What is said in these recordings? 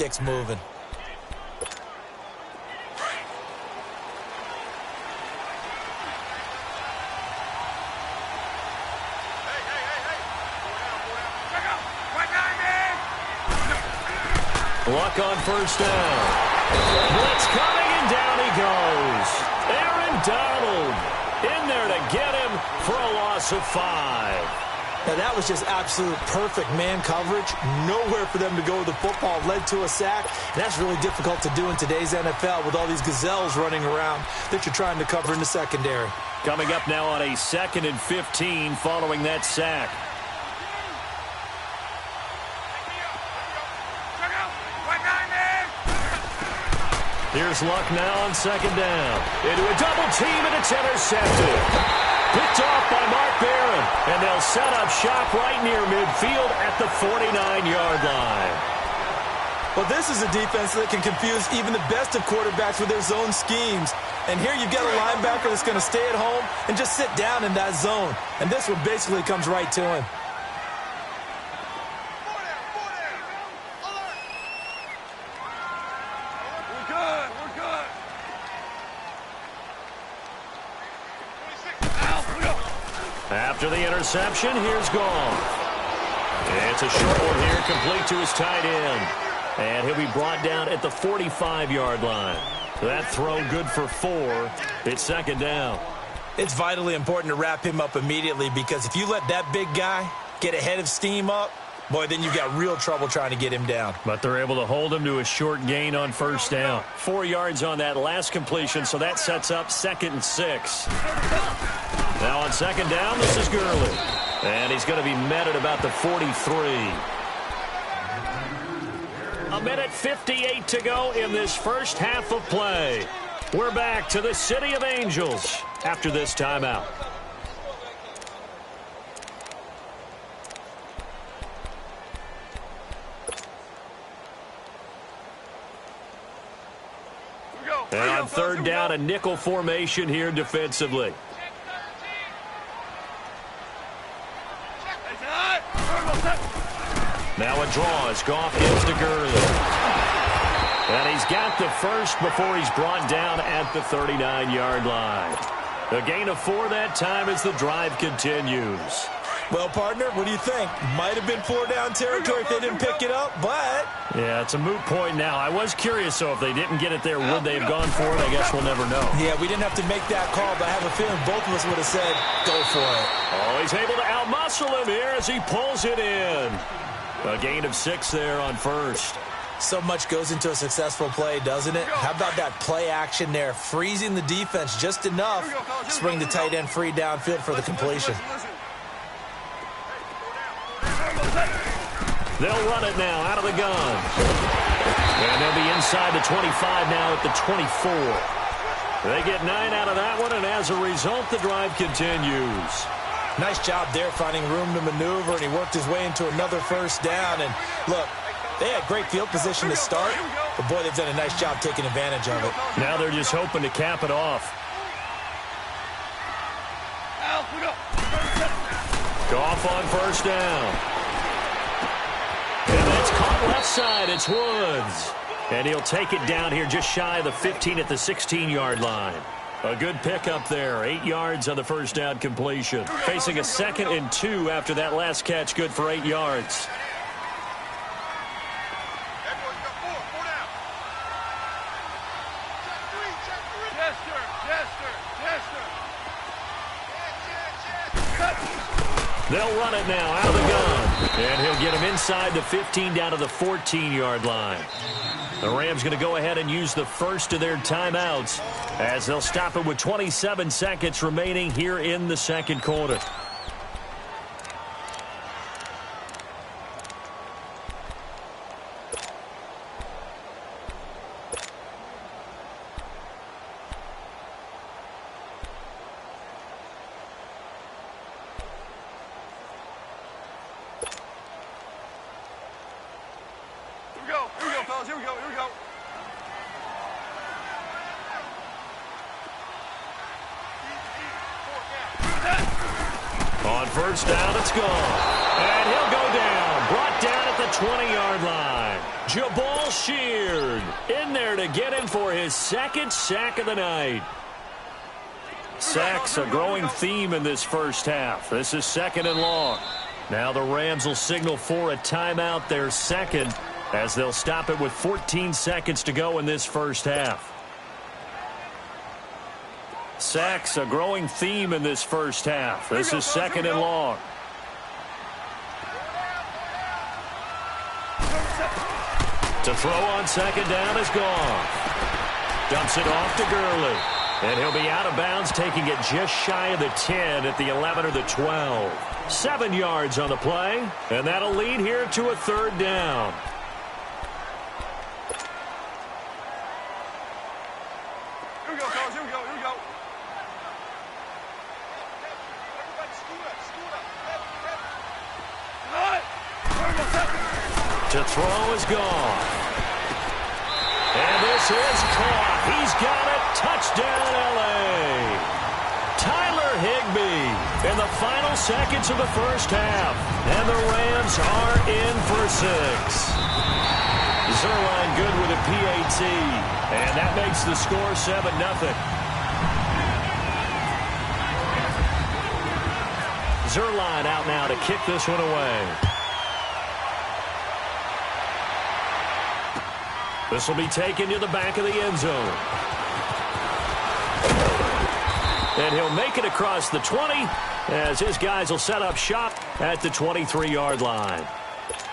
sticks moving. Luck on first down. Blitz coming, and down he goes. Aaron Donald in there to get him for a loss of 5. Now, that was just absolute perfect man coverage. Nowhere for them to go with the football. Led to a sack. And that's really difficult to do in today's NFL with all these gazelles running around that you're trying to cover in the secondary. Coming up now on a 2nd and 15 following that sack. Here's Luck now on 2nd down. Into a double team, and it's intercepted. Picked off by Mark Barron, and they'll set up shop right near midfield at the 49-yard line. Well, this is a defense that can confuse even the best of quarterbacks with their zone schemes. And here you've got a linebacker that's going to stay at home and just sit down in that zone. And this one basically comes right to him. After the interception, here's Goff. It's a short one here, complete to his tight end. And he'll be brought down at the 45-yard line. That throw good for 4. It's 2nd down. It's vitally important to wrap him up immediately because if you let that big guy get ahead of steam up, boy, then you've got real trouble trying to get him down. But they're able to hold him to a short gain on first down. 4 yards on that last completion, so that sets up 2nd and 6. Now on 2nd down, this is Gurley. And he's going to be met at about the 43. A minute 58 to go in this first half of play. We're back to the City of Angels after this timeout. And on 3rd down, a nickel formation here defensively. Now a draw as Goff gives to Gurley. And he's got the first before he's brought down at the 39-yard line. A gain of 4 that time as the drive continues. Well, partner, what do you think? Might have been 4-down territory if they didn't pick it up, but... Yeah, it's a moot point now. I was curious, so if they didn't get it there, would they have gone for it? I guess we'll never know. Yeah, we didn't have to make that call, but I have a feeling both of us would have said, go for it. Oh, he's able to outmuscle him here as he pulls it in. A gain of 6 there on first. So much goes into a successful play, doesn't it? How about that play action there? Freezing the defense just enough to bring the tight end free downfield for the completion. They'll run it now out of the gun. And they'll be inside the 25 now at the 24. They get 9 out of that one, and as a result, the drive continues. Nice job there finding room to maneuver, and he worked his way into another first down. And look, they had great field position to start, but boy, they've done a nice job taking advantage of it. Now they're just hoping to cap it off. Goff on first down. And that's caught left side. It's Woods. And he'll take it down here just shy of the 15 at the 16-yard line. A good pickup there. 8 yards on the first down completion. Facing a 2nd and 2 after that last catch. Good for 8 yards. They'll run it now out of the gun. And he'll get him inside the 15 down to the 14-yard line. The Rams going to go ahead and use the first of their timeouts as they'll stop it with 27 seconds remaining here in the second quarter. First down, it's gone. And he'll go down. Brought down at the 20-yard line. Jabal Sheard in there to get him for his second sack of the night. Sacks a growing theme in this first half. This is 2nd and long. Now the Rams will signal for a timeout, their second, as they'll stop it with 14 seconds to go in this first half. Sacks a growing theme in this first half. This is 2nd and long. To throw on 2nd down is gone. Dumps it off to Gurley. And he'll be out of bounds, taking it just shy of the 10 at the 11 or the 12. 7 yards on the play, and that'll lead here to a 3rd down. Here we go, fellas. Here we go. Here we go. To throw is gone. And this is caught. He's got it. Touchdown, L.A. Tyler Higbee in the final seconds of the first half. And the Rams are in for 6. Zerline good with a PAT. And that makes the score 7-0. Zerline out now to kick this one away. This will be taken to the back of the end zone. And he'll make it across the 20 as his guys will set up shop at the 23-yard line.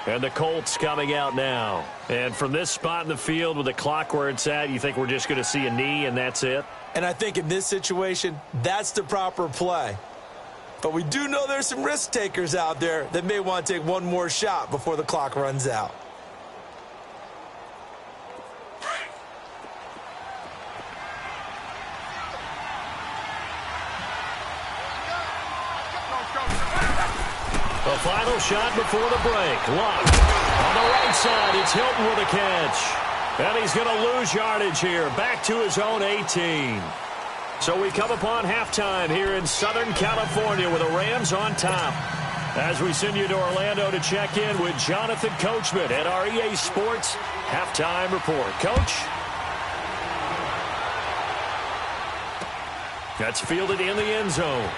And the Colts coming out now. And from this spot in the field with the clock where it's at, you think we're just going to see a knee and that's it? And I think in this situation, that's the proper play. But we do know there's some risk takers out there that may want to take one more shot before the clock runs out. The final shot before the break. Locked. On the right side, it's Hilton with a catch. And he's going to lose yardage here. Back to his own 18. So we come upon halftime here in Southern California with the Rams on top. As we send you to Orlando to check in with Jonathan Coachman at our EA Sports Halftime Report. Coach? That's fielded in the end zone.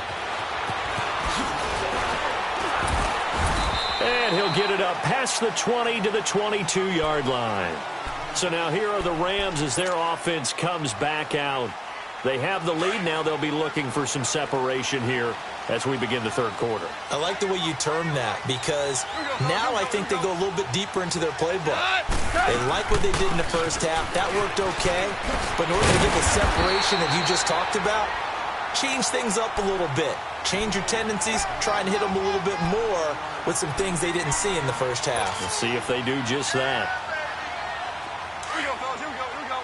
And he'll get it up past the 20 to the 22-yard line. So now here are the Rams as their offense comes back out. They have the lead. Now they'll be looking for some separation here as we begin the third quarter. I like the way you term that because now I think they go a little bit deeper into their playbook. They like what they did in the first half. That worked okay. But in order to get the separation that you just talked about, change things up a little bit. Change your tendencies. Try and hit them a little bit more with some things they didn't see in the first half. We'll see if they do just that. Here we go, fellas. Here we go. Here we go.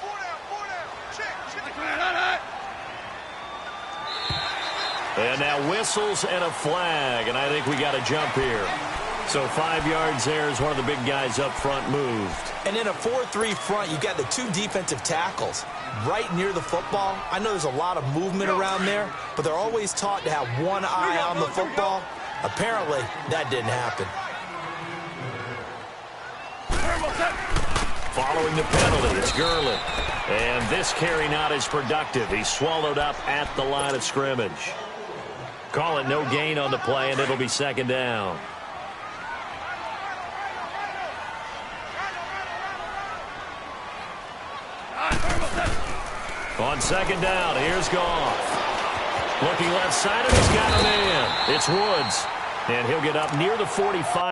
Four down. Check. And now whistles and a flag, and I think we got a jump here. So 5 yards there as one of the big guys up front moved. And in a 4-3 front, you got the 2 defensive tackles right near the football. I know there's a lot of movement around there, but they're always taught to have one eye on the football. Apparently, that didn't happen. Following the penalty, it's Gurley. And this carry not as productive. He's swallowed up at the line of scrimmage. Call it no gain on the play, and it'll be 2nd down. On 2nd down, here's Goff. Looking left side, and he's got a man. It's Woods. And he'll get up near the 45.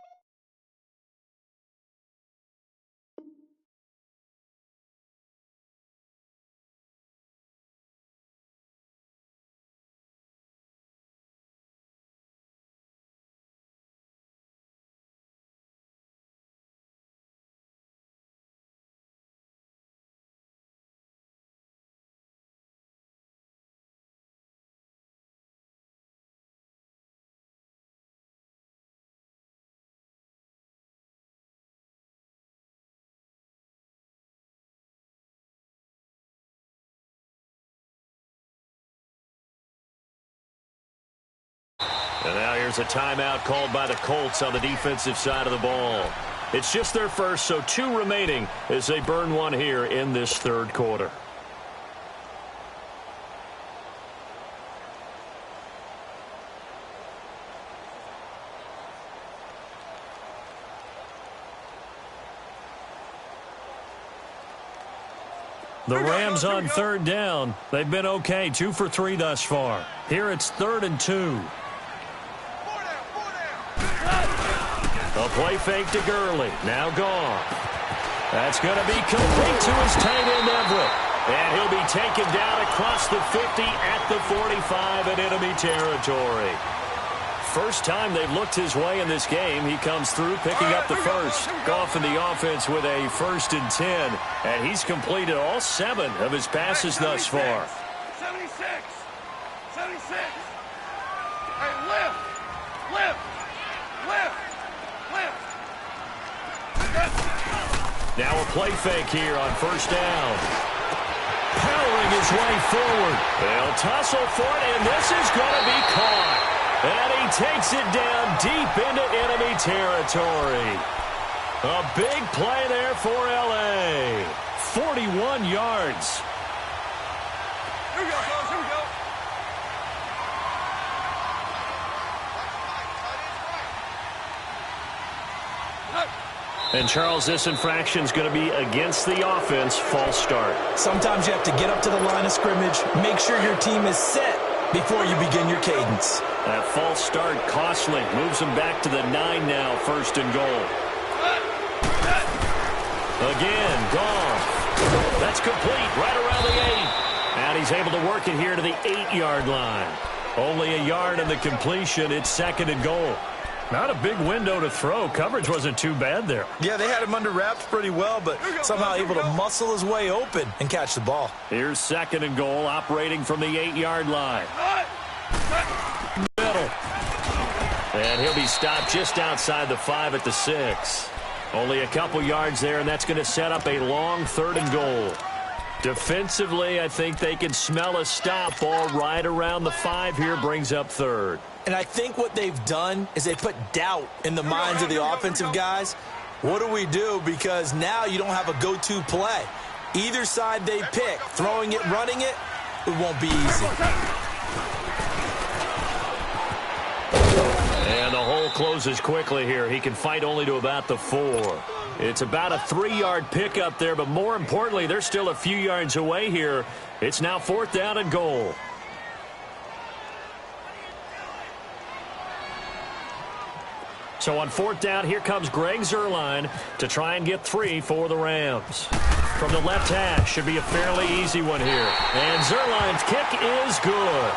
And now here's a timeout called by the Colts on the defensive side of the ball. It's just their first, so 2 remaining as they burn one here in this third quarter. The Rams on third down. They've been okay, 2 for 3 thus far. Here it's 3rd and 2. A play fake to Gurley. Now gone. That's going to be complete to his tight end Everett. And he'll be taken down across the 50 at the 45 in enemy territory. First time they've looked his way in this game. He comes through picking up the first. Goff in the offense with a 1st and 10. And he's completed all 7 of his passes thus far. 76. 76. Hey, lift. Lift. Lift. Lift. Now a play fake here on 1st down. Powering his way forward. They'll tussle for it, and this is going to be caught. And he takes it down deep into enemy territory. A big play there for L.A. 41 yards. Here we go, fellas. Here we go. And, Charles, this infraction's going to be against the offense. False start. Sometimes you have to get up to the line of scrimmage, make sure your team is set before you begin your cadence. That false start costly. Moves him back to the 9 now, 1st and goal. Again, Goff. That's complete right around the 8. And he's able to work it here to the 8-yard line. Only a yard in the completion. It's 2nd and goal. Not a big window to throw. Coverage wasn't too bad there. Yeah, they had him under wraps pretty well, but somehow able to muscle his way open and catch the ball. Here's 2nd and goal, operating from the 8-yard line. Middle. And he'll be stopped just outside the 5 at the 6. Only a couple yards there, and that's going to set up a long 3rd and goal. Defensively, I think they can smell a stop. Ball right around the 5 here, brings up 3rd. And I think what they've done is they put doubt in the minds of the offensive guys. What do we do? Because now you don't have a go-to play. Either side they pick, throwing it, running it, it won't be easy. And the hole closes quickly here. He can fight only to about the 4. It's about a 3-yard pickup there, but more importantly, they're still a few yards away here. It's now 4th down and goal. So on 4th down, here comes Greg Zuerlein to try and get 3 for the Rams. From the left hash, should be a fairly easy one here. And Zuerlein's kick is good.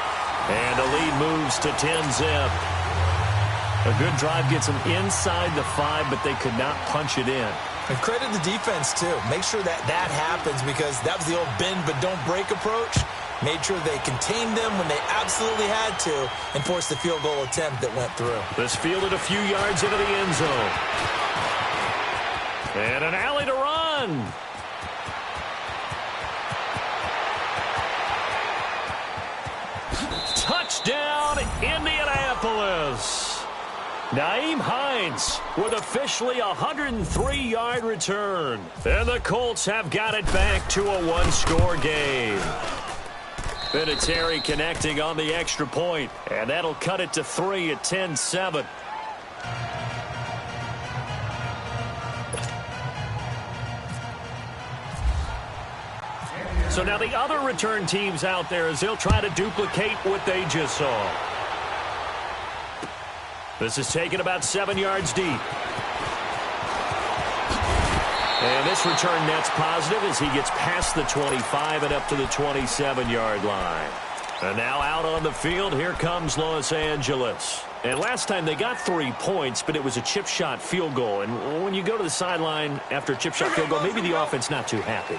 And the lead moves to 10-zip. A good drive gets them inside the 5, but they could not punch it in. And credit the defense, too. Make sure that that happens, because that was the old bend but don't break approach. Made sure they contained them when they absolutely had to and forced the field goal attempt that went through. This fielded a few yards into the end zone. And an alley to run. Touchdown, Indianapolis. Nyheim Hines with officially a 103-yard return. And the Colts have got it back to a 1-score game. Vinatieri connecting on the extra point, and that'll cut it to 3 at 10-7. So now the other return teams out there as they'll try to duplicate what they just saw. This is taken about 7 yards deep. And this return net's positive as he gets past the 25 and up to the 27-yard line. And now out on the field, here comes Los Angeles. And last time they got 3 points, but it was a chip shot field goal. And when you go to the sideline after a chip shot field goal, maybe the offense not too happy.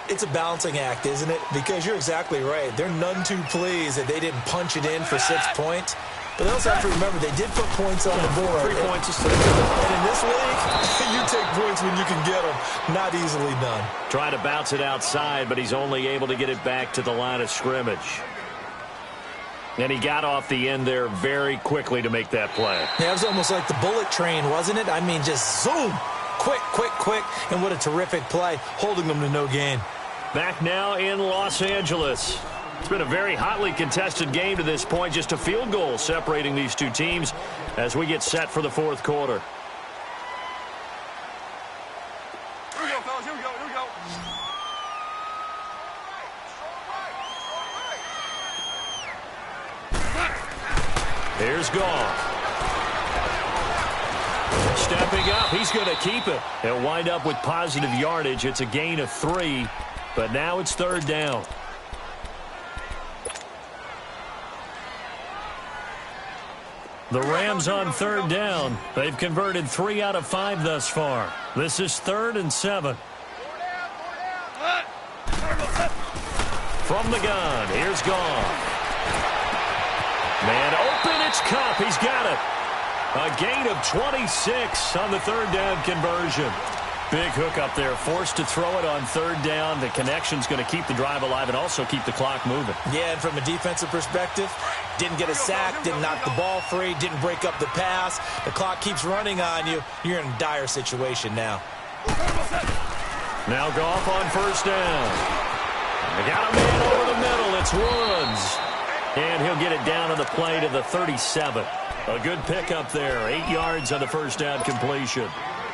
It's a balancing act, isn't it? Because you're exactly right. They're none too pleased that they didn't punch it in for 6 points. But they also have to remember they did put points on the board. 3 points is 3. And in this league, you take points when you can get them. Not easily done. Trying to bounce it outside, but he's only able to get it back to the line of scrimmage. And he got off the end there very quickly to make that play. Yeah, it was almost like the bullet train, wasn't it? I mean, just zoom. Quick, quick, quick. And what a terrific play, holding them to no gain. Back now in Los Angeles. It's been a very hotly contested game to this point. Just a field goal separating these two teams as we get set for the fourth quarter. Here we go, fellas. Here we go. Here we go. Here's Goff. Stepping up, he's going to keep it. He'll wind up with positive yardage. It's a gain of 3, but now it's third down. The Rams on third down. They've converted 3 out of 5 thus far. This is 3rd and 7. From the gun, here's Goff. Man open, it's Cup. He's got it. A gain of 26 on the third down conversion. Big hook up there, forced to throw it on third down. The connection's going to keep the drive alive and also keep the clock moving. Yeah, and from a defensive perspective, didn't get a sack, didn't knock the ball free, didn't break up the pass. The clock keeps running on you. You're in a dire situation now. Now Goff on first down. They got a man over the middle. It's Woods. And he'll get it down on the play to the 37. A good pickup there. 8 yards on the first down completion.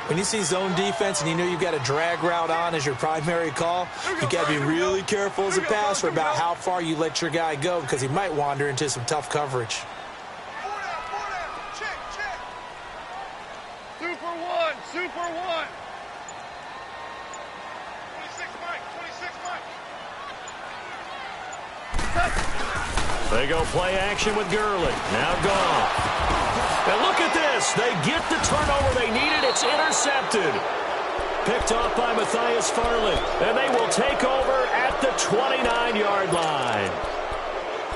When you see zone defense and you know you've got a drag route on as your primary call, you got to be really careful as a passer about how far you let your guy go because he might wander into some tough coverage. Super one. Super one. 26 Mike. 26 Mike. They go play action with Gurley. Now Goff. And look at this. They get the turnover they needed. It's intercepted. Picked off by Matthias Farley. And they will take over at the 29-yard line.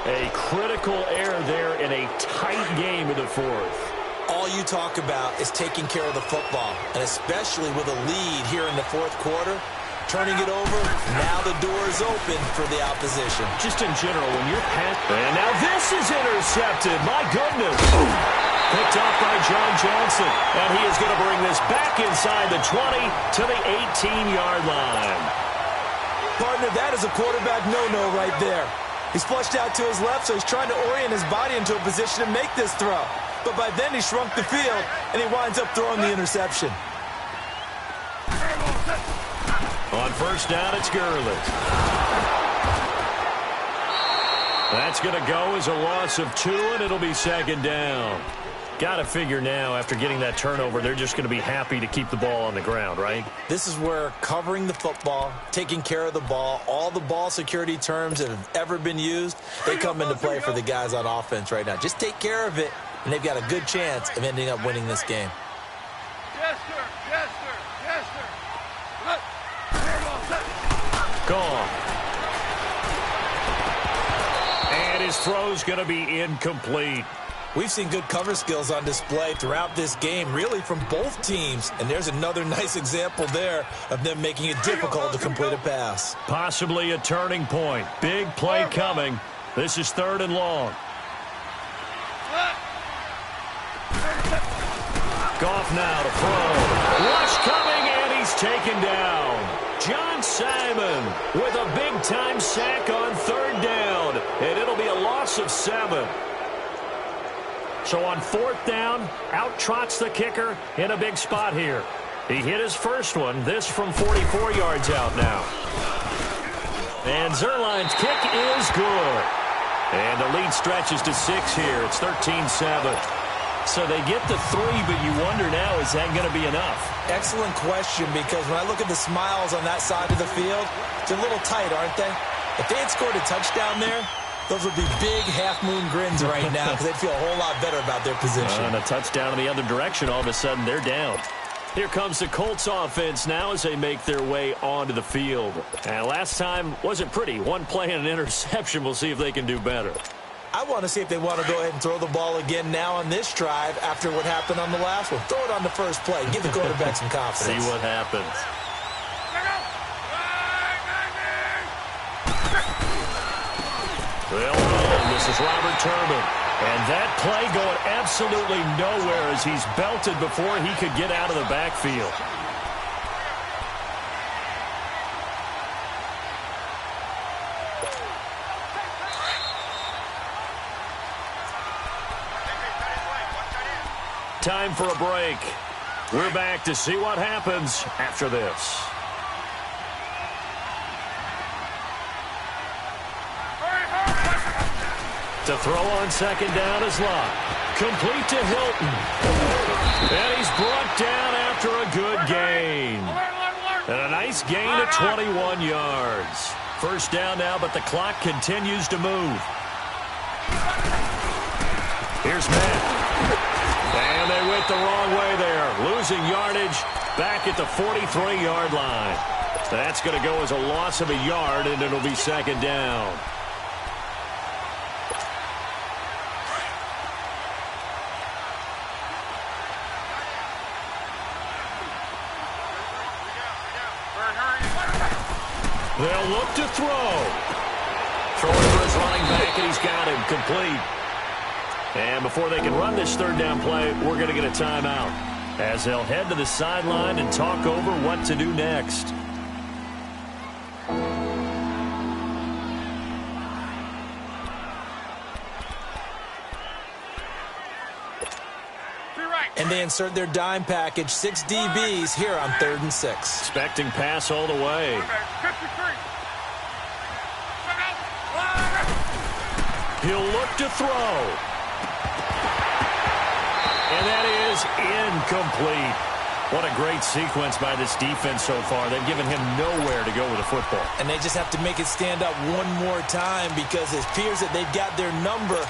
A critical error there in a tight game in the fourth. All you talk about is taking care of the football, and especially with a lead here in the fourth quarter. Turning it over, now the door is open for the opposition. Just in general, when you're past... And now this is intercepted. My goodness. Picked off by John Johnson. And he is going to bring this back inside the 20 to the 18-yard line. Partner, that is a quarterback no-no right there. He's flushed out to his left, so he's trying to orient his body into a position to make this throw. But by then he shrunk the field, and he winds up throwing the interception. On first down, it's Gurley. That's going to go as a loss of 2, and it'll be second down. Got to figure now, after getting that turnover, they're just going to be happy to keep the ball on the ground, right? This is where covering the football, taking care of the ball, all the ball security terms that have ever been used, they come into play for the guys on offense right now. Just take care of it, and they've got a good chance of ending up winning this game. Gone. And his throw's going to be incomplete. We've seen good cover skills on display throughout this game, really from both teams. And there's another nice example there of them making it difficult to complete a pass. Possibly a turning point. Big play coming. This is 3rd and long. Goff now to throw. Rush coming, and he's taken down. John Simon with a big-time sack on 3rd down, and it'll be a loss of 7. So on 4th down, out trots the kicker in a big spot here. He hit his first one, this from 44 yards out now. And Zerline's kick is good. And the lead stretches to 6 here. It's 13-7. So they get the 3, but you wonder now, is that going to be enough? Excellent question, because when I look at the smiles on that side of the field, they're a little tight, aren't they? If they had scored a touchdown there, those would be big half-moon grins right now because they'd feel a whole lot better about their position. And a touchdown in the other direction, all of a sudden they're down. Here comes the Colts offense now as they make their way onto the field. And last time wasn't pretty. One play and an interception. We'll see if they can do better. I want to see if they want to go ahead and throw the ball again now on this drive after what happened on the last one. Throw it on the first play. Give the quarterback some confidence. See what happens. Well, this This is Robert Turbin. And that play going absolutely nowhere as he's belted before he could get out of the backfield. Time for a break. We're back to see what happens after this. To throw on second down is Locke. Complete to Hilton. And he's brought down after a good gain. And a nice gain of 21 yards. First down now, but the clock continues to move. Here's Matt. And they went the wrong way there. Losing yardage back at the 43-yard line. That's going to go as a loss of a yard, and it'll be second down. They'll look to throw. Throwing for his running back, and he's got him complete. And before they can run this third down play, we're going to get a timeout as they'll head to the sideline and talk over what to do next. And they insert their dime package, 6 DBs here on 3rd and 6. Expecting pass all the way. He'll look to throw. And that is incomplete. What a great sequence by this defense so far. They've given him nowhere to go with the football. And they just have to make it stand up one more time because it appears that they've got their number.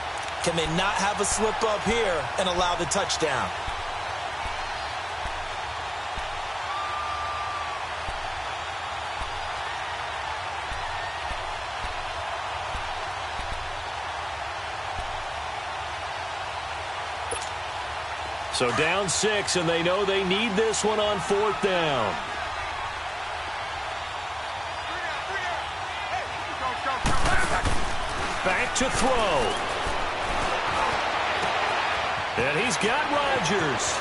Can they not have a slip up here and allow the touchdown? So down 6, and they know they need this one on 4th down. Back to throw. And he's got Rodgers.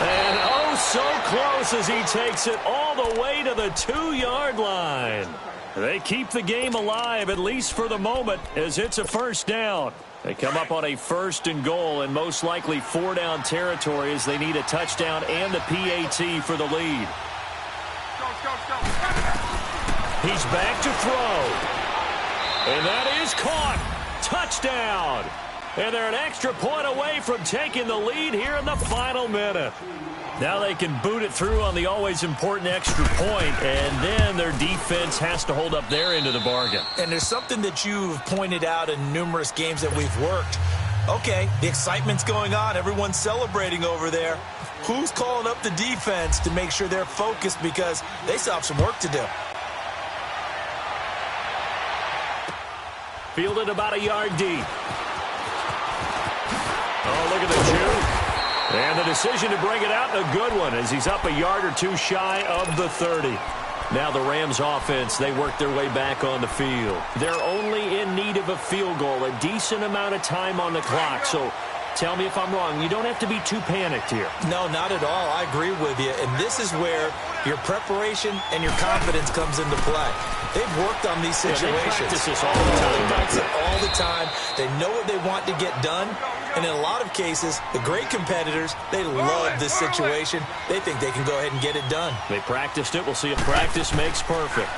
And oh, so close as he takes it all the way to the 2-yard line. They keep the game alive, at least for the moment, as it's a first down. They come up on a 1st and goal in most likely 4-down territory as they need a touchdown and the PAT for the lead. He's back to throw. And that is caught. Touchdown. And they're an extra point away from taking the lead here in the final minute. Now they can boot it through on the always important extra point, and then their defense has to hold up their end of the bargain. And there's something that you've pointed out in numerous games that we've worked. Okay, the excitement's going on. Everyone's celebrating over there. Who's calling up the defense to make sure they're focused because they still have some work to do? Fielded about a yard deep. Oh, look at the juke. And the decision to bring it out, a good one, as he's up a yard or two shy of the 30. Now the Rams offense, they work their way back on the field. They're only in need of a field goal, a decent amount of time on the clock. So tell me if I'm wrong. You don't have to be too panicked here. No, not at all. I agree with you. And this is where your preparation and your confidence comes into play. They've worked on these situations. Yeah, they practice this all the time. They practice it all the time. They know what they want to get done. And in a lot of cases, the great competitors, they love this situation. They think they can go ahead and get it done. They practiced it. We'll see if practice makes perfect.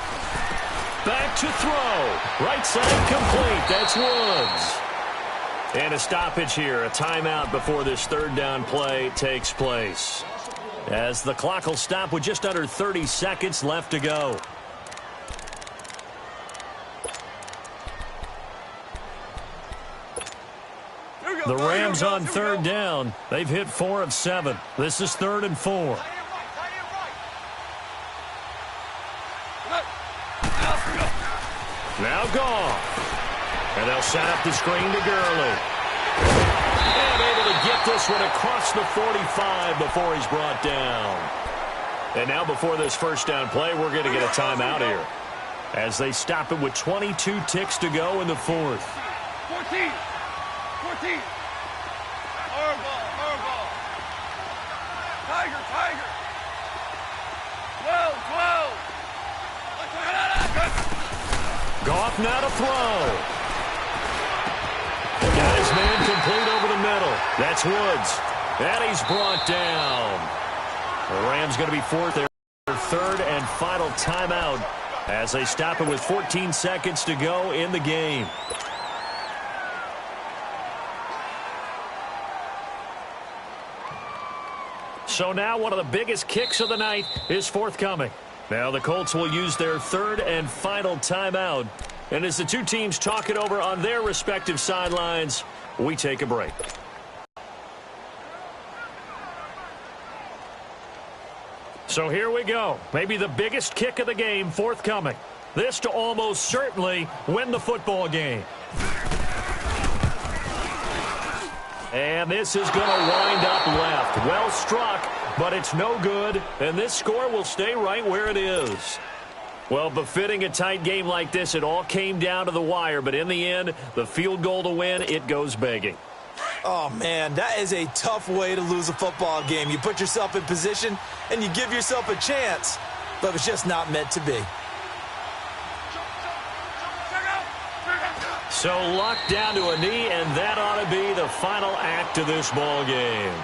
Back to throw. Right side complete. That's Woods. And a stoppage here, a timeout before this third down play takes place. As the clock will stop with just under 30 seconds left to go. The Rams on third down. They've hit 4 of 7. This is 3rd and 4. Now gone. And they'll set up the screen to Gurley. And able to get this one across the 45 before he's brought down. And now before this first down play, we're going to get a timeout here. as they stop it with 22 ticks to go in the fourth. 14. 14. Hard ball. Hard ball. Tiger. Tiger. 12. 12. Goff now to throw. Got his man complete over the middle. That's Woods. And he's brought down. The Rams going to be fourth. Their third and final timeout as they stop it with 14 seconds to go in the game. So now one of the biggest kicks of the night is forthcoming. Now the Colts will use their third and final timeout. And as the two teams talk it over on their respective sidelines, we take a break. So here we go. Maybe the biggest kick of the game forthcoming. This to almost certainly win the football game. And this is going to wind up left. Well struck, but it's no good. And this score will stay right where it is. Well, befitting a tight game like this, it all came down to the wire. But in the end, the field goal to win, it goes begging. Oh, man, that is a tough way to lose a football game. You put yourself in position, and you give yourself a chance. But it's just not meant to be. So locked down to a knee, and that ought to be the final act of this ball game.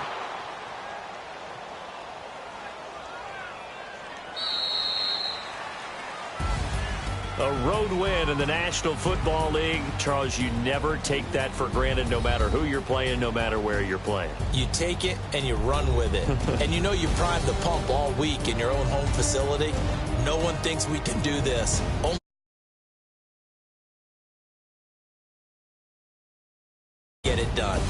A road win in the National Football League. Charles, you never take that for granted, no matter who you're playing, no matter where you're playing. You take it and you run with it. And you know you primed the pump all week in your own home facility. No one thinks we can do this. Only get it done.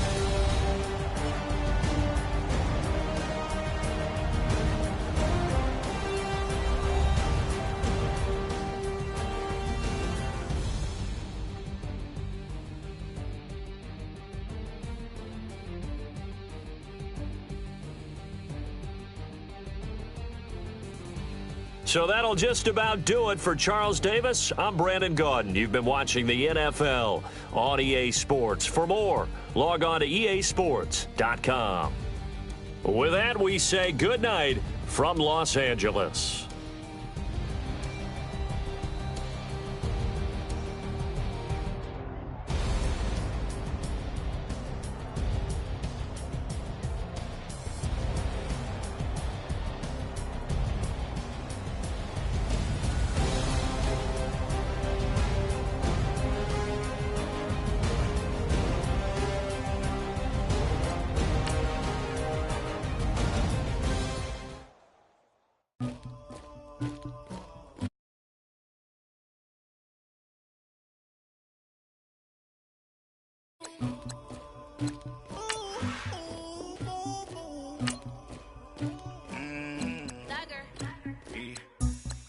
So that'll just about do it for Charles Davis. I'm Brandon Gaudin. You've been watching the NFL on EA Sports. For more, log on to easports.com. With that, we say good night from Los Angeles.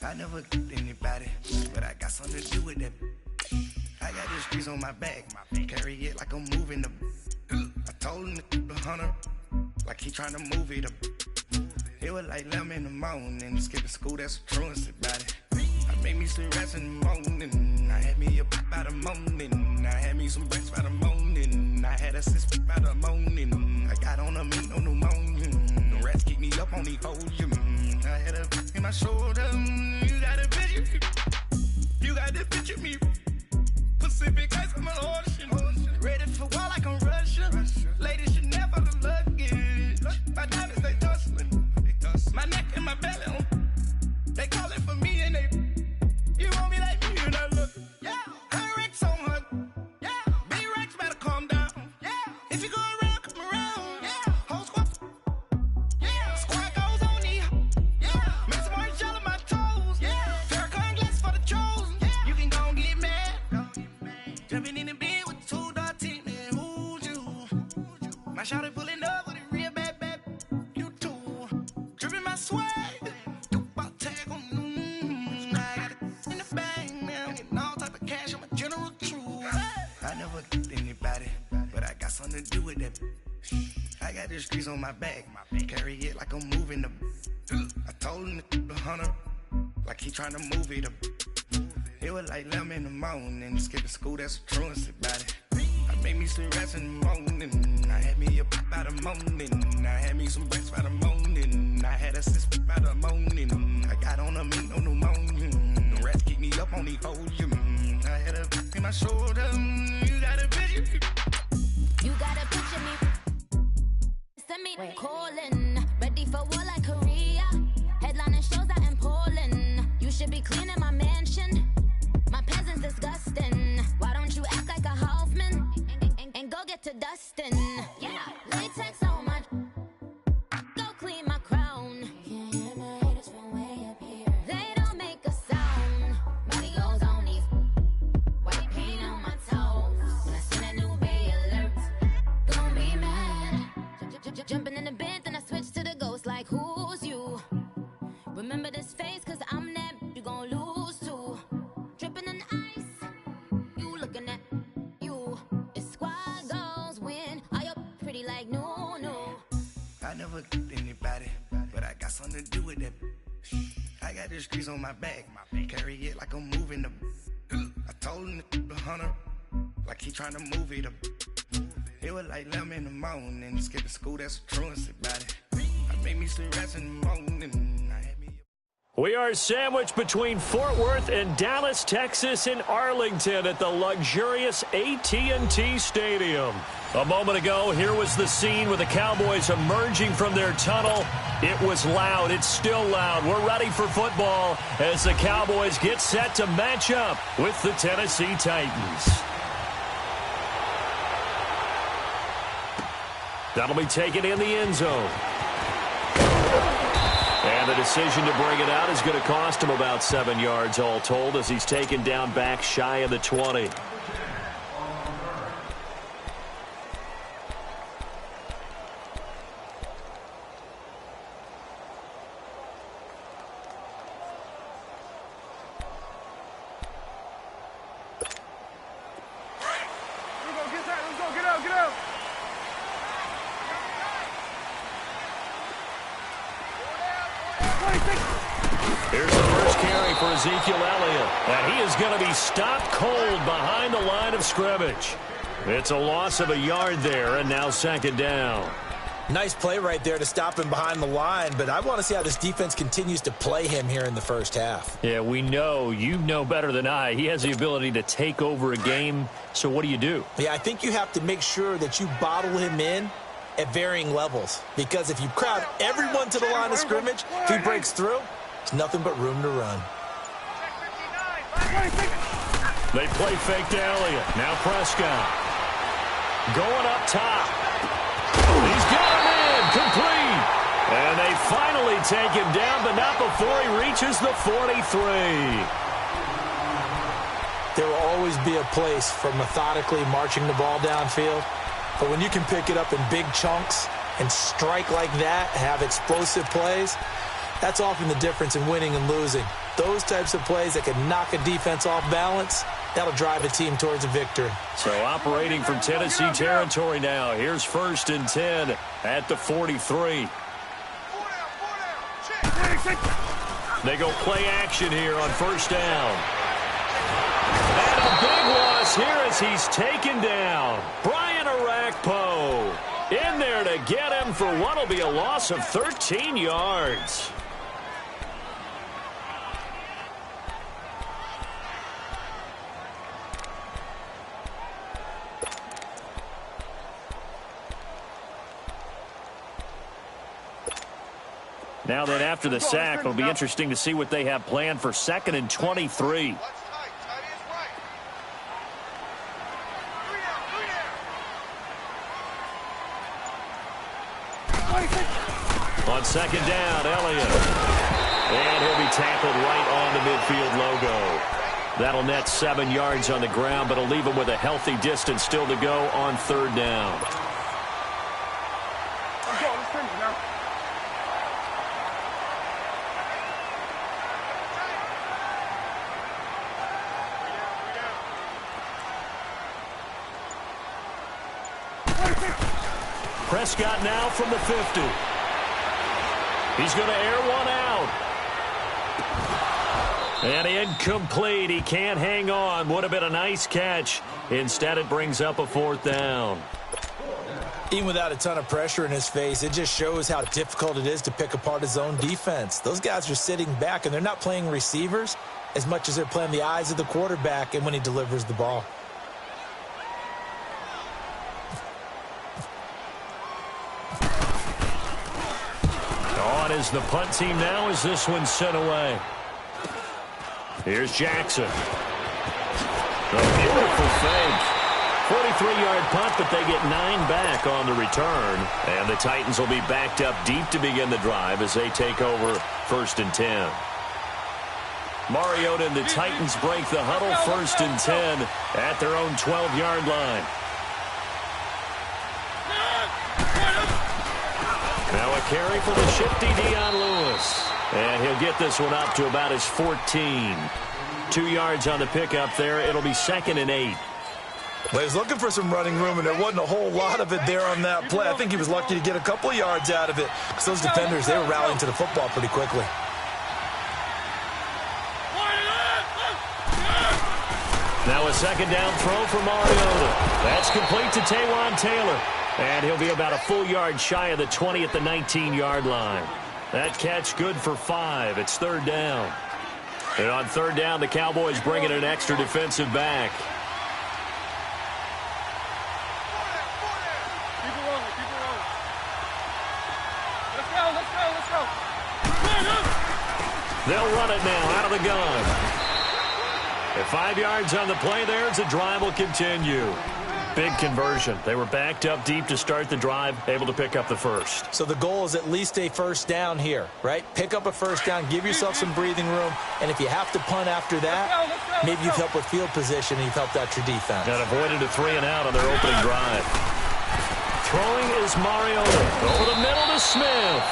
I never get anybody, but I got something to do with that. I got this grease on my back, carry it like I'm moving the. I told him to the hunter, like he trying to move it up. It was like 11 in the morning, skipping school, that's a truancy about it. I made me some rats in the morning, I had me a pop by the morning, I had me some breaks by the morning, I had a six by the morning, I got on a meat on the morning, the rats keep me up on the podium, I had a in my shoulder, you got a picture, you got the picture me, Pacific ice on my ocean, ready for war like I'm Russia, ladies should never the luggage, my diamonds they tussling, my neck and my belly, they call it for me and they, you want me like me and I look, yeah, her Rex on her, yeah, B-Rex better calm down, yeah, if you go around, come around, yeah, whole squad, yeah, squad goes on me, yeah, make some orange gel on my toes, yeah, Farrakhan glass for the trolls, yeah, you can go and get mad, jumping in the bed with 2 dark teeth, man, who's you, my shawty pulling up with a real bad, you too, dripping my swag, something to do with that. I got this grease on my back, carry it like I'm moving the. I told him to the hunter, like he trying to move it up. It was like 11 in the morning. Skip to school, that's a truancy about it. I made me some rest in the morning. I had me a pop by the morning. I had me some breakfast by the morning. I had a sister by the morning. I got on a mint on the morning. The rats keep me up on the podium. I had a in my shoulder. You got a picture. You got a picture me. Send me calling. Ready for war like Korea. Headlining shows out in Poland. You should be cleaning my mansion. My peasants disgusting. Why don't you act like a Hoffman and go get to dustin'? Yeah, latex on my. Go clean my crown. Can't hear my haters from way up here. They don't make a sound. Body goes on these. White paint on my toes. When I see that new Bay alert, gon' be mad. Jumping in the bed, then I switch to the ghost like who's you? Remember this face, cause I'm that you gon' lose too. Dripping in ice, you looking at you. It's squad goals win. Are you pretty like no, no? I never anybody, but I got something to do with that. I got the streets on my back, carry it like I'm moving the. I told him the hunter, like he trying to move it up. It was like 11 in the morning. Skip to school, that's a truancy about it. I made me some rest in the morning. I had me. We are sandwiched between Fort Worth and Dallas, Texas in Arlington at the luxurious AT&T Stadium. A moment ago, here was the scene with the Cowboys emerging from their tunnel. It was loud. It's still loud. We're ready for football as the Cowboys get set to match up with the Tennessee Titans. That'll be taken in the end zone. And the decision to bring it out is going to cost him about 7 yards all told as he's taken down back shy of the 20. Here's the first carry for Ezekiel Elliott. And he is going to be stopped cold behind the line of scrimmage. It's a loss of a yard there, and now second down. Nice play right there to stop him behind the line, but I want to see how this defense continues to play him here in the first half. Yeah, we know. You know better than I. He has the ability to take over a game, so what do you do? Yeah, I think you have to make sure that you bottle him in at varying levels, because if you crowd everyone to the line of scrimmage, if he breaks through, it's nothing but room to run. They play fake to Elliott. Now Prescott. Going up top. He's got him in. Complete. And they finally take him down, but not before he reaches the 43. There will always be a place for methodically marching the ball downfield, but when you can pick it up in big chunks and strike like that, have explosive plays, that's often the difference in winning and losing. Those types of plays that can knock a defense off balance, that'll drive a team towards a victory. So operating from Tennessee territory now. Here's 1st and 10 at the 43. They go play action here on 1st down. And a big loss here as he's taken down. Brian Arakpo in there to get him for what will be a loss of 13 yards. Now that after the sack, it'll be interesting to see what they have planned for 2nd and 23. On 2nd down, Elliott. And he'll be tackled right on the midfield logo. That'll net 7 yards on the ground, but it'll leave him with a healthy distance still to go on 3rd down. Prescott now from the 50. He's going to air one out. And incomplete. He can't hang on. Would have been a nice catch. Instead, it brings up a 4th down. Even without a ton of pressure in his face, it just shows how difficult it is to pick apart his own defense. Those guys are sitting back, and they're not playing receivers as much as they're playing the eyes of the quarterback and when he delivers the ball. On is the punt team now as this one's sent away. Here's Jackson. A beautiful fake. 43-yard punt, but they get 9 back on the return. And the Titans will be backed up deep to begin the drive as they take over 1st and 10. Mariota and the Titans break the huddle 1st and 10 at their own 12-yard line. Now a carry for the shifty Dion Lewis. And he'll get this one up to about his 14. 2 yards on the pickup there. It'll be 2nd and 8. Well, he was looking for some running room, and there wasn't a whole lot of it there on that play. I think he was lucky to get a couple of yards out of it because those defenders, they were rallying to the football pretty quickly. Now a 2nd down throw for Mariota. That's complete to Taywan Taylor. And he'll be about a full yard shy of the 20 at the 19-yard line. That catch good for 5. It's 3rd down. And on 3rd down, the Cowboys bring in an extra defensive back. Keep it rolling, keep it rolling. Let's go, let's go, let's go. They'll run it now out of the gun. At 5 yards on the play there, the drive will continue. Big conversion. They were backed up deep to start the drive, able to pick up the first. So the goal is at least a 1st down here, right? Pick up a 1st down, give yourself some breathing room, and if you have to punt after that, maybe you've helped with field position and you've helped out your defense. And avoided a 3 and out on their opening drive. Throwing is Mariota. Over the middle to Smith.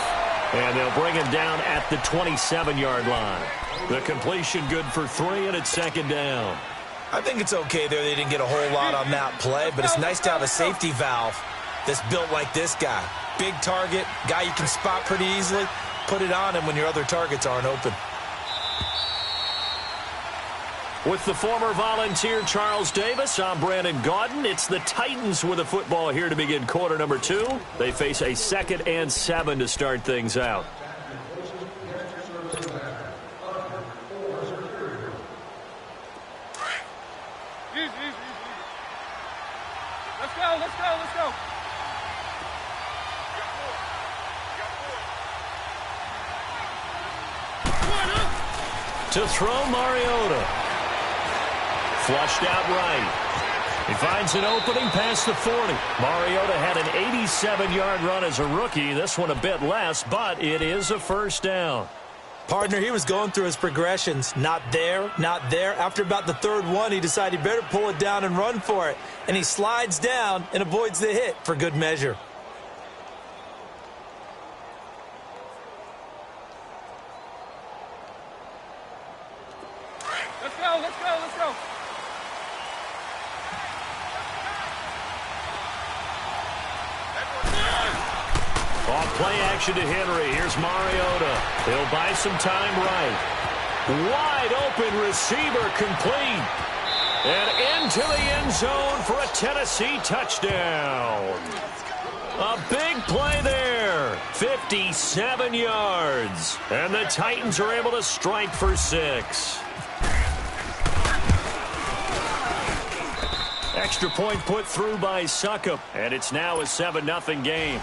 And they'll bring him down at the 27-yard line. The completion good for 3, and it's 2nd down. I think it's okay there. They didn't get a whole lot on that play, but it's nice to have a safety valve that's built like this guy. Big target, guy you can spot pretty easily. Put it on him when your other targets aren't open. With the former Volunteer Charles Davis, I'm Brandon Gaudin. It's the Titans with the football here to begin quarter number 2. They face a 2nd and 7 to start things out. Let's go, let's go, let's go. To throw Mariota. Flushed out right. He finds an opening past the 40. Mariota had an 87-yard run as a rookie. This one a bit less, but it is a 1st down. Partner, he was going through his progressions. Not there, not there. After about the 3rd one, he decided he better pull it down and run for it. And he slides down and avoids the hit for good measure. Let's go, let's go, let's go. Off play action to Henry. Here's Mariota. He'll buy some time right. Wide open receiver complete. And into the end zone for a Tennessee touchdown. A big play there. 57 yards. And the Titans are able to strike for 6. Extra point put through by Succop. And it's now a 7-0 game.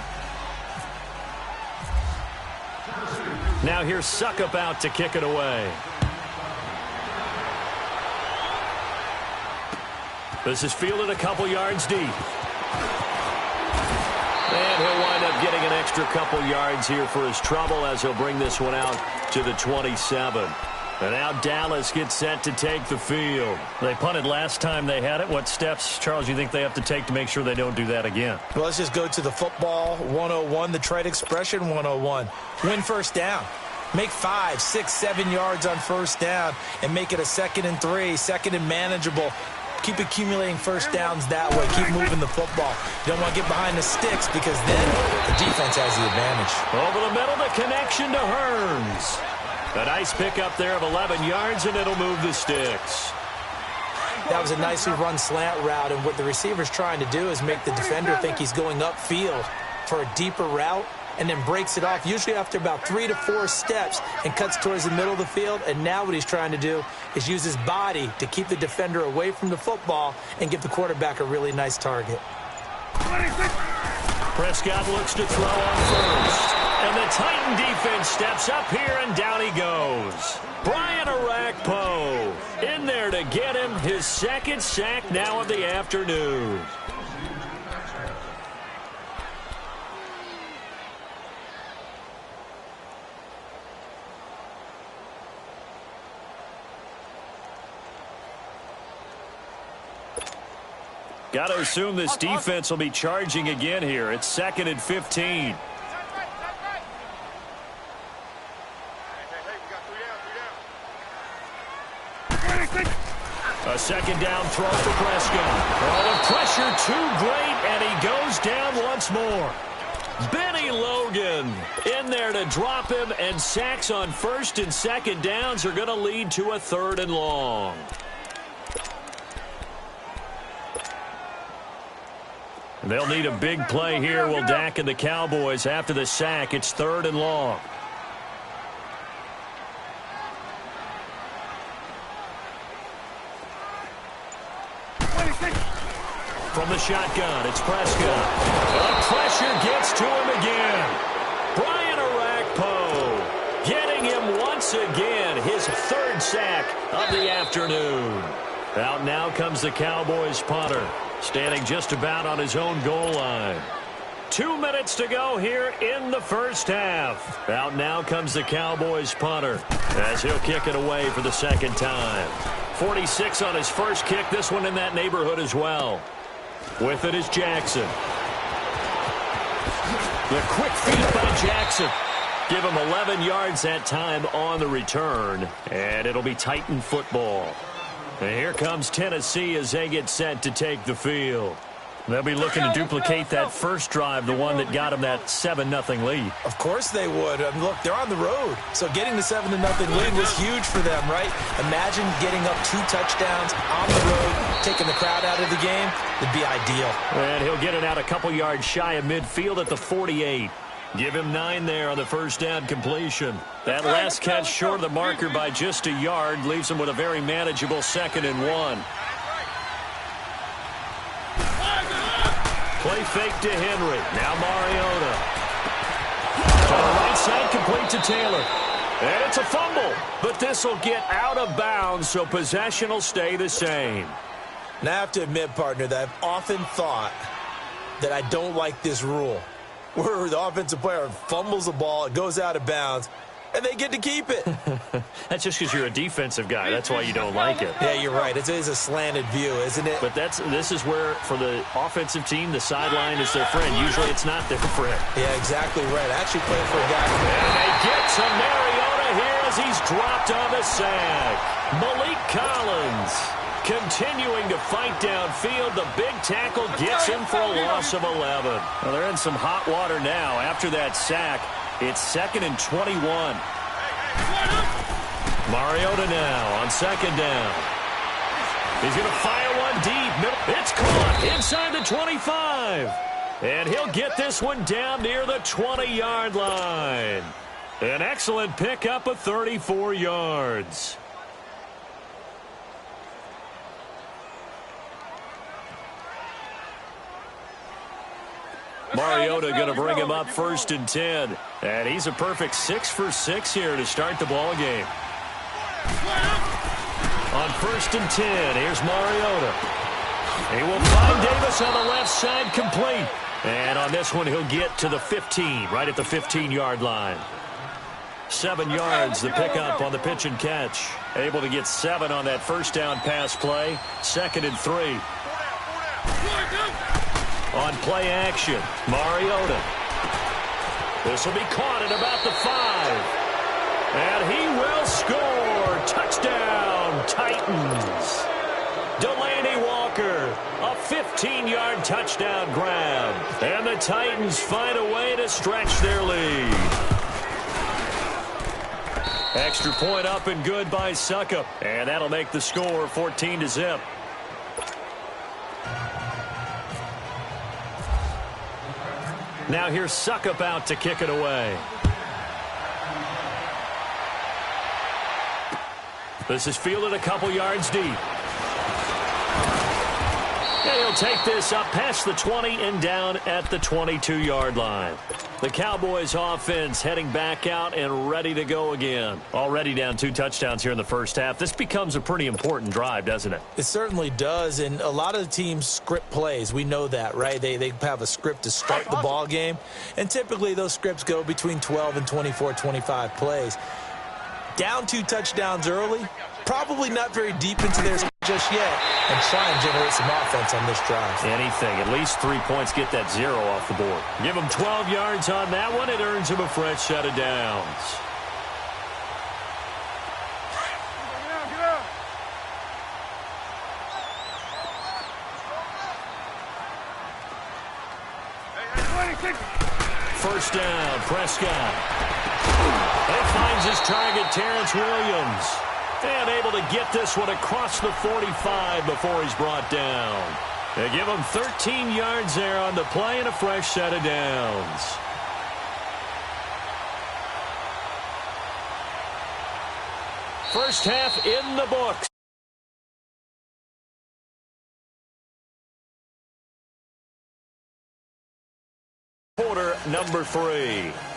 Now here's Succop out to kick it away. This is fielded a couple yards deep. And he'll wind up getting an extra couple yards here for his trouble as he'll bring this one out to the 27. And now Dallas gets set to take the field. They punted last time they had it. What steps, Charles, you think they have to take to make sure they don't do that again? Well, let's just go to the football 101, the trade expression 101. Win 1st down. Make 5, 6, 7 yards on 1st down and make it a 2nd and 3, 2nd and manageable. Keep accumulating 1st downs that way. Keep moving the football. You don't want to get behind the sticks because then the defense has the advantage. Over the middle, the connection to Hearns. A nice pickup there of 11 yards, and it'll move the sticks. That was a nicely run slant route, and what the receiver's trying to do is make the defender think he's going upfield for a deeper route, and then breaks it off, usually after about 3 to 4 steps, and cuts towards the middle of the field. And now what he's trying to do is use his body to keep the defender away from the football and give the quarterback a really nice target. Prescott looks to throw on first. And the Titan defense steps up here, and down he goes. Brian Arakpo in there to get him his second sack now of the afternoon. Got to assume this defense will be charging again here. It's 2nd and 15. A second down throw for Prescott. Oh, the pressure too great, and he goes down once more. Benny Logan in there to drop him, and sacks on 1st and 2nd downs are going to lead to a 3rd and long. They'll need a big play here. Will Dak and the Cowboys after the sack. It's 3rd and long. From the shotgun, it's Prescott. The pressure gets to him again. Brian Arakpo getting him once again, his 3rd sack of the afternoon. Out now comes the Cowboys punter, standing just about on his own goal line. 2 minutes to go here in the first half. Out now comes the Cowboys punter, as he'll kick it away for the 2nd time. 46 on his first kick, this one in that neighborhood as well. With it is Jackson. The quick feed by Jackson. Give him 11 yards that time on the return, and it'll be Titan football. And here comes Tennessee as they get set to take the field. They'll be looking to duplicate that first drive, the one that got them that 7-0 lead. Of course they would. Look, they're on the road, so getting the 7-0 lead was huge for them, right? Imagine getting up 2 touchdowns on the road, taking the crowd out of the game. It'd be ideal. And he'll get it out a couple yards shy of midfield at the 48. Give him 9 there on the first down completion. That last catch short of the marker by just a yard leaves him with a very manageable 2nd and 1. Play fake to Henry. Now Mariota. To the right side, complete to Taylor. And it's a fumble. But this will get out of bounds, so possession will stay the same. Now, I have to admit, partner, that I've often thought that I don't like this rule, where the offensive player fumbles the ball, it goes out of bounds, and they get to keep it. That's just because you're a defensive guy. That's why you don't like it. Yeah, you're right. It is a slanted view, isn't it? But this is where, for the offensive team, the sideline is their friend. Usually it's not their friend. Yeah, exactly right. I actually played for a guy. And they get to Mariota here as he's dropped on the sack. Malik Collins continuing to fight downfield. The big tackle gets him for a loss of 11. Well, they're in some hot water now after that sack. It's 2nd and 21. Mariota now on 2nd down. He's going to fire one deep. It's caught inside the 25. And he'll get this one down near the 20-yard line. An excellent pickup of 34 yards. Mariota going to bring him up 1st and 10. And he's a perfect 6 for 6 here to start the ball game. On 1st and 10, here's Mariota. He will find Davis on the left side, complete. And on this one, he'll get to the 15, right at the 15-yard line. 7 yards, the pickup on the pitch and catch. Able to get 7 on that first down pass play. 2nd and 3. On play action, Mariota. This will be caught at about the 5. And he will score. Touchdown, Titans. Delaney Walker, a 15-yard touchdown grab. And the Titans find a way to stretch their lead. Extra point up and good by Suckup. And that'll make the score 14-0. Now here's Suckup out to kick it away. This is fielded a couple yards deep. And he'll take this up past the 20 and down at the 22-yard line. The Cowboys offense heading back out and ready to go again. Already down 2 touchdowns here in the first half. This becomes a pretty important drive, doesn't it? It certainly does, and a lot of the teams script plays. We know that, right? They have a script to start the ball game, and typically those scripts go between 12 and 24, 25 plays. Down 2 touchdowns early, probably not very deep into their just yet, and try and generate some offense on this drive. Anything. At least 3 points, get that 0 off the board. Give them 12 yards on that one. It earns them a fresh set of downs. First down, Prescott. He finds his target, Terrence Williams. And able to get this one across the 45 before he's brought down. They give him 13 yards there on the play and a fresh set of downs. First half in the books. Quarter number 3.